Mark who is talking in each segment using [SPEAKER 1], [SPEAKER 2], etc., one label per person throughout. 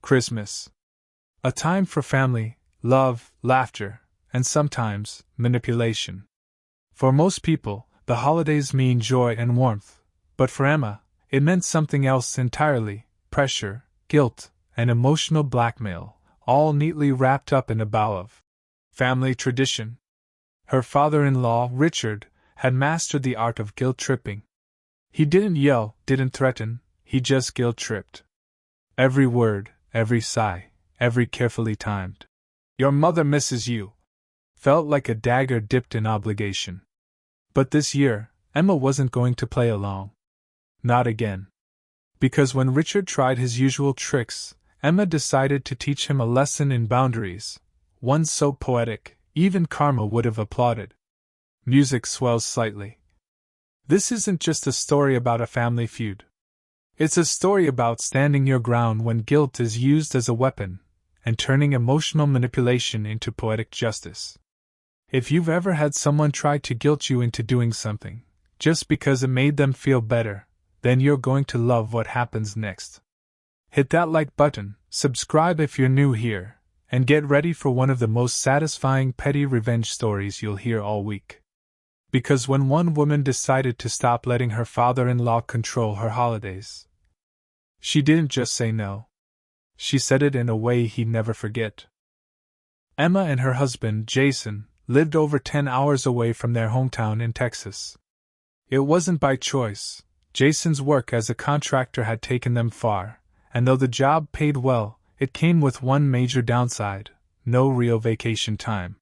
[SPEAKER 1] Christmas. A time for family, love, laughter, and sometimes, manipulation. For most people, the holidays mean joy and warmth, but for Emma, it meant something else entirely: pressure, guilt, and emotional blackmail, all neatly wrapped up in a bow of family tradition. Her father-in-law, Richard, had mastered the art of guilt-tripping. He didn't yell, didn't threaten, he just guilt-tripped. Every word, every sigh, every carefully timed "Your mother misses you" felt like a dagger dipped in obligation. But this year, Emma wasn't going to play along. Not again. Because when Richard tried his usual tricks, Emma decided to teach him a lesson in boundaries, one so poetic, even Karma would have applauded. Music swells slightly. This isn't just a story about a family feud. It's a story about standing your ground when guilt is used as a weapon, and turning emotional manipulation into poetic justice. If you've ever had someone try to guilt you into doing something, just because it made them feel better, then you're going to love what happens next. Hit that like button, subscribe if you're new here, and get ready for one of the most satisfying petty revenge stories you'll hear all week. Because when one woman decided to stop letting her father-in-law control her holidays, she didn't just say no. She said it in a way he'd never forget. Emma and her husband, Jason, lived over 10 hours away from their hometown in Texas. It wasn't by choice. Jason's work as a contractor had taken them far, and though the job paid well, it came with one major downside: no real vacation time.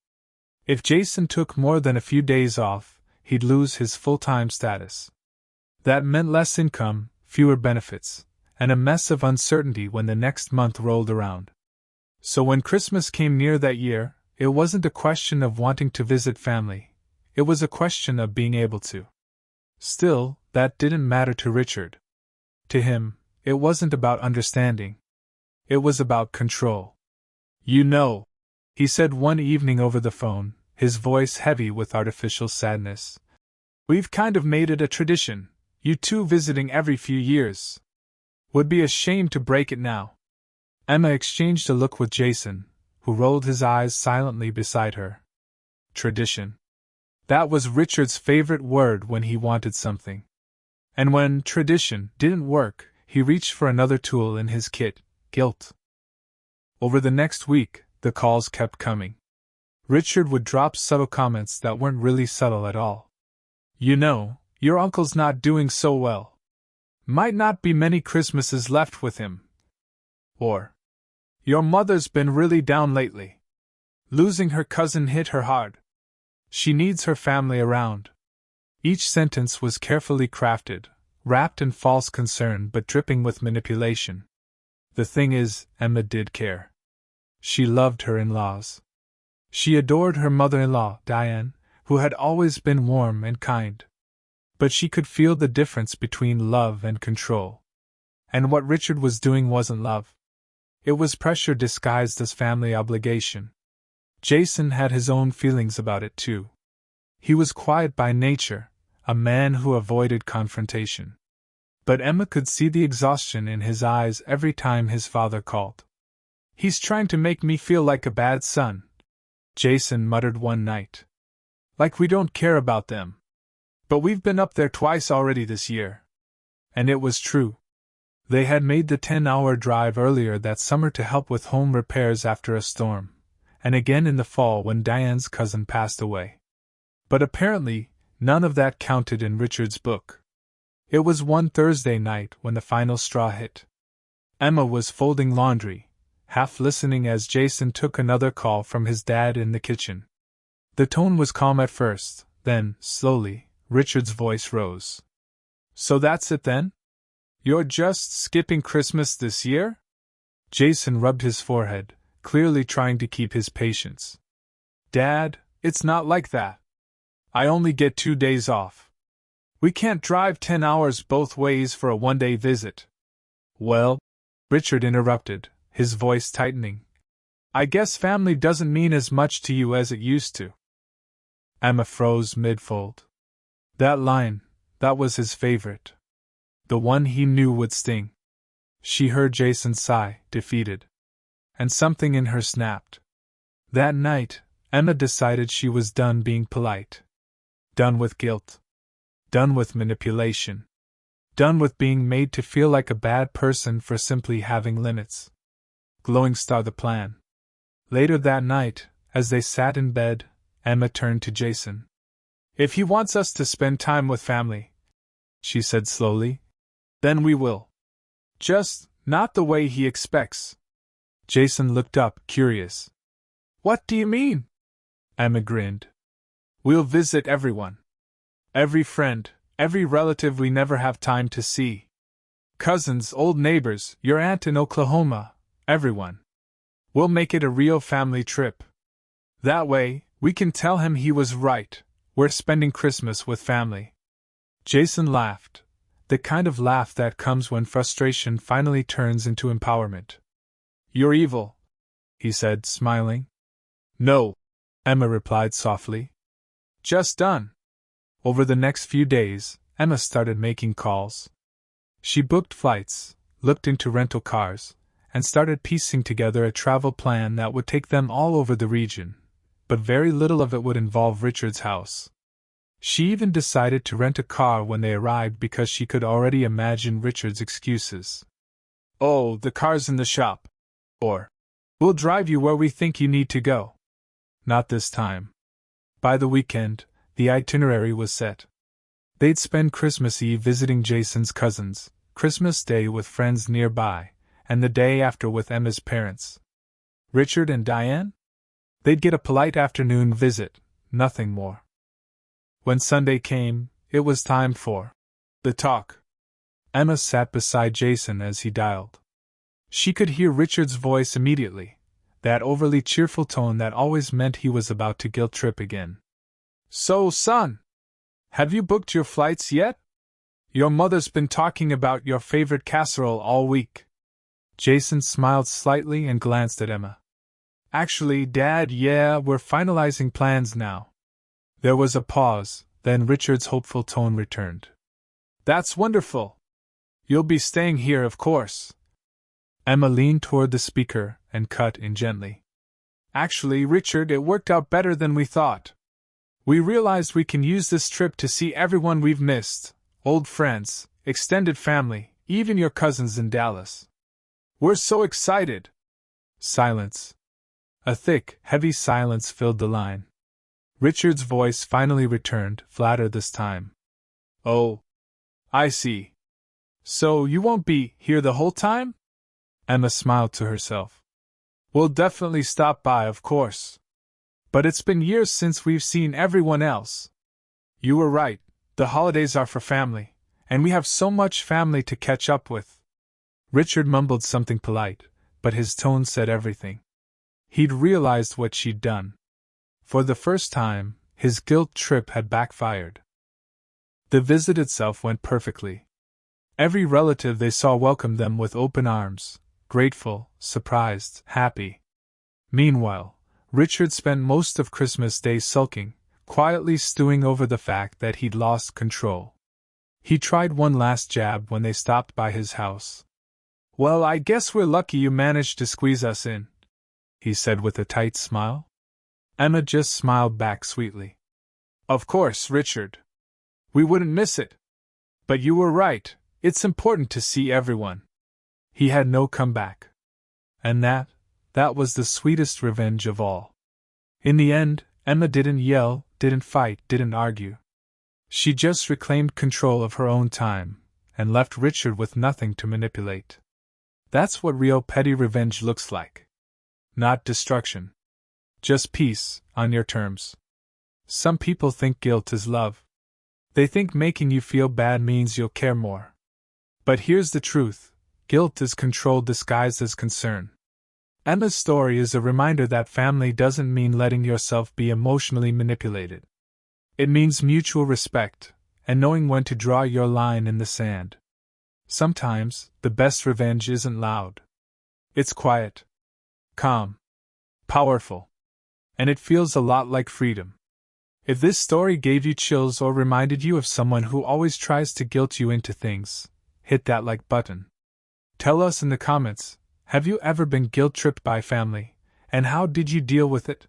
[SPEAKER 1] If Jason took more than a few days off, he'd lose his full-time status. That meant less income, fewer benefits, and a mess of uncertainty when the next month rolled around. So when Christmas came near that year, it wasn't a question of wanting to visit family, it was a question of being able to. Still, that didn't matter to Richard. To him, it wasn't about understanding. It was about control. "You know," he said one evening over the phone, his voice heavy with artificial sadness, "we've kind of made it a tradition, you two visiting every few years. Would be a shame to break it now." Emma exchanged a look with Jason, who rolled his eyes silently beside her. Tradition. That was Richard's favorite word when he wanted something. And when tradition didn't work, he reached for another tool in his kit: guilt. Over the next week, the calls kept coming. Richard would drop subtle comments that weren't really subtle at all. "You know, your uncle's not doing so well. Might not be many Christmases left with him." Or, "Your mother's been really down lately. Losing her cousin hit her hard. She needs her family around." Each sentence was carefully crafted, wrapped in false concern but dripping with manipulation. The thing is, Emma did care. She loved her in-laws. She adored her mother-in-law, Diane, who had always been warm and kind. But she could feel the difference between love and control. And what Richard was doing wasn't love. It was pressure disguised as family obligation. Jason had his own feelings about it too. He was quiet by nature, a man who avoided confrontation. But Emma could see the exhaustion in his eyes every time his father called. "He's trying to make me feel like a bad son," Jason muttered one night. "Like we don't care about them. But we've been up there twice already this year." And it was true. They had made the 10-hour drive earlier that summer to help with home repairs after a storm, and again in the fall when Diane's cousin passed away. But apparently, none of that counted in Richard's book. It was one Thursday night when the final straw hit. Emma was folding laundry, half listening as Jason took another call from his dad in the kitchen. The tone was calm at first, then, slowly, Richard's voice rose. "So that's it then? You're just skipping Christmas this year?" Jason rubbed his forehead, clearly trying to keep his patience. "Dad, it's not like that. I only get 2 days off. We can't drive 10 hours both ways for a one-day visit." "Well," Richard interrupted, his voice tightening, "I guess family doesn't mean as much to you as it used to." Emma froze mid-fold. That line, that was his favorite. The one he knew would sting. She heard Jason sigh, defeated. and something in her snapped. That night, Emma decided she was done being polite. Done with guilt. Done with manipulation. Done with being made to feel like a bad person for simply having limits. Glowing star the plan. Later that night, as they sat in bed, Emma turned to Jason. "If he wants us to spend time with family," she said slowly, "then we will. Just not the way he expects." Jason looked up, curious. "What do you mean?" Emma grinned. "We'll visit everyone. Every friend, every relative we never have time to see. Cousins, old neighbors, your aunt in Oklahoma, everyone. We'll make it a real family trip. That way, we can tell him he was right. We're spending Christmas with family." Jason laughed, the kind of laugh that comes when frustration finally turns into empowerment. "You're evil," he said, smiling. "No," Emma replied softly. "Just done." Over the next few days, Emma started making calls. She booked flights, looked into rental cars, and started piecing together a travel plan that would take them all over the region, but very little of it would involve Richard's house. She even decided to rent a car when they arrived because she could already imagine Richard's excuses. "Oh, the car's in the shop." Or, "We'll drive you where we think you need to go." Not this time. By the weekend, the itinerary was set. They'd spend Christmas Eve visiting Jason's cousins, Christmas Day with friends nearby, and the day after with Emma's parents. Richard and Diane? They'd get a polite afternoon visit, nothing more. When Sunday came, it was time for the talk. Emma sat beside Jason as he dialed. She could hear Richard's voice immediately, that overly cheerful tone that always meant he was about to guilt trip again. "So, son, have you booked your flights yet? Your mother's been talking about your favorite casserole all week." Jason smiled slightly and glanced at Emma. "Actually, Dad, yeah, we're finalizing plans now." There was a pause, then Richard's hopeful tone returned. "That's wonderful. You'll be staying here, of course." Emma leaned toward the speaker and cut in gently. "Actually, Richard, it worked out better than we thought. We realized we can use this trip to see everyone we've missed, old friends, extended family, even your cousins in Dallas. We're so excited." Silence. A thick, heavy silence filled the line. Richard's voice finally returned, flatter this time. "Oh, I see. So you won't be here the whole time?" Emma smiled to herself. "We'll definitely stop by, of course. But it's been years since we've seen everyone else. You were right, the holidays are for family, and we have so much family to catch up with." Richard mumbled something polite, but his tone said everything. He'd realized what she'd done. For the first time, his guilt trip had backfired. The visit itself went perfectly. Every relative they saw welcomed them with open arms, grateful, surprised, happy. Meanwhile, Richard spent most of Christmas Day sulking, quietly stewing over the fact that he'd lost control. He tried one last jab when they stopped by his house. "Well, I guess we're lucky you managed to squeeze us in," he said with a tight smile. Emma just smiled back sweetly. "Of course, Richard. We wouldn't miss it. But you were right, it's important to see everyone." He had no comeback. And that was the sweetest revenge of all. In the end, Emma didn't yell, didn't fight, didn't argue. She just reclaimed control of her own time, and left Richard with nothing to manipulate. That's what real petty revenge looks like. Not destruction. Just peace, on your terms. Some people think guilt is love. They think making you feel bad means you'll care more. But here's the truth, guilt is control disguised as concern. Emma's story is a reminder that family doesn't mean letting yourself be emotionally manipulated. It means mutual respect, and knowing when to draw your line in the sand. Sometimes, the best revenge isn't loud. It's quiet, calm, powerful. And it feels a lot like freedom. If this story gave you chills or reminded you of someone who always tries to guilt you into things, hit that like button. Tell us in the comments, Have you ever been guilt-tripped by family, and how did you deal with it?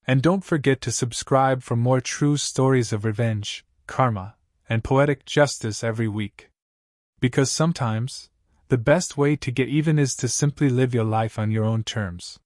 [SPEAKER 1] And don't forget to subscribe for more true stories of revenge, karma, and poetic justice every week. Because sometimes, the best way to get even is to simply live your life on your own terms.